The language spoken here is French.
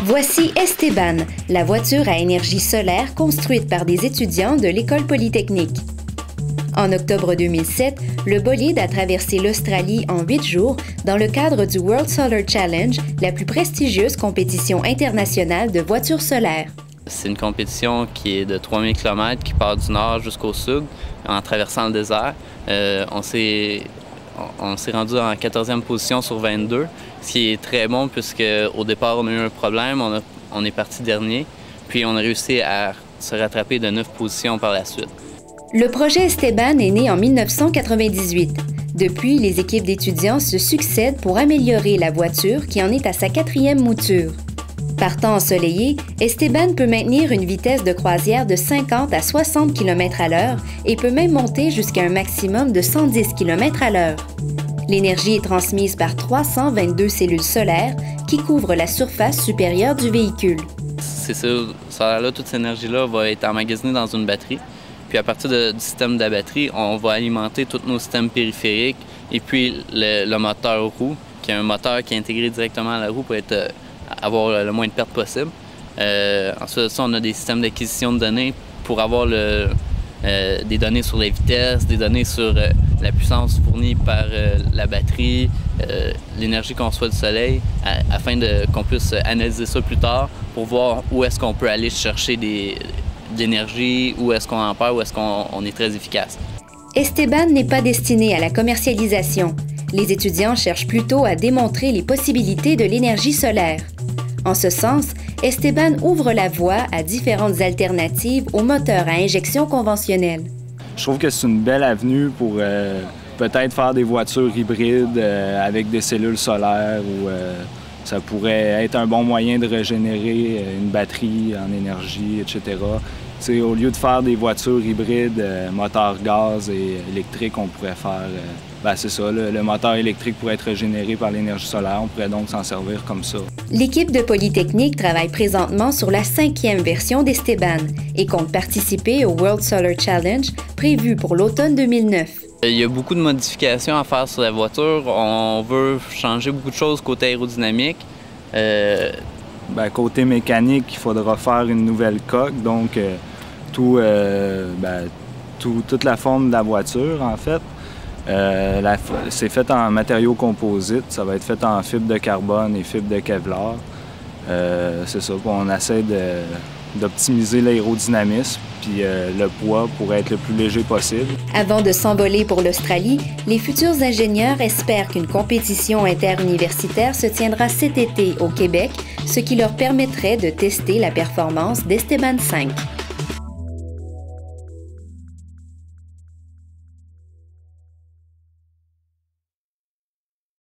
Voici Esteban, la voiture à énergie solaire construite par des étudiants de l'École polytechnique. En octobre 2007, le bolide a traversé l'Australie en 8 jours dans le cadre du World Solar Challenge, la plus prestigieuse compétition internationale de voitures solaires. C'est une compétition qui est de 3000 km, qui part du nord jusqu'au sud, en traversant le désert. On s'est rendu en 14e position sur 22, ce qui est très bon puisque au départ, on a eu un problème, on est parti dernier, puis on a réussi à se rattraper de 9 positions par la suite. Le projet Esteban est né en 1998. Depuis, les équipes d'étudiants se succèdent pour améliorer la voiture qui en est à sa 4e mouture. Par temps ensoleillé, Esteban peut maintenir une vitesse de croisière de 50 à 60 km/h et peut même monter jusqu'à un maximum de 110 km/h. L'énergie est transmise par 322 cellules solaires qui couvrent la surface supérieure du véhicule. C'est ça, toute cette énergie-là va être emmagasinée dans une batterie. Puis à partir du système de la batterie, on va alimenter tous nos systèmes périphériques et puis le moteur roue, qui est un moteur qui est intégré directement à la roue pour avoir le moins de pertes possible. Ensuite de ça, on a des systèmes d'acquisition de données pour avoir des données sur les vitesses, des données sur la puissance fournie par la batterie, l'énergie qu'on reçoit du soleil, afin qu'on puisse analyser ça plus tard pour voir où est-ce qu'on peut aller chercher de l'énergie, où est-ce qu'on en perd, où est-ce qu'on est très efficace. Esteban n'est pas destiné à la commercialisation. Les étudiants cherchent plutôt à démontrer les possibilités de l'énergie solaire. En ce sens, Esteban ouvre la voie à différentes alternatives aux moteurs à injection conventionnels. Je trouve que c'est une belle avenue pour peut-être faire des voitures hybrides avec des cellules solaires ou ça pourrait être un bon moyen de régénérer une batterie en énergie, etc. T'sais, au lieu de faire des voitures hybrides, moteur gaz et électrique, on pourrait faire... c'est ça, le moteur électrique pourrait être régénéré par l'énergie solaire. On pourrait donc s'en servir comme ça. L'équipe de Polytechnique travaille présentement sur la 5e version d'Esteban et compte participer au World Solar Challenge prévu pour l'automne 2009. Il y a beaucoup de modifications à faire sur la voiture. On veut changer beaucoup de choses côté aérodynamique. Côté mécanique, il faudra faire une nouvelle coque, donc toute la forme de la voiture, en fait. C'est fait en matériaux composites, ça va être fait en fibre de carbone et fibre de Kevlar. C'est ça, on essaie d'optimiser l'aérodynamisme puis le poids pour être le plus léger possible. Avant de s'envoler pour l'Australie, les futurs ingénieurs espèrent qu'une compétition interuniversitaire se tiendra cet été au Québec, ce qui leur permettrait de tester la performance d'Esteban 5.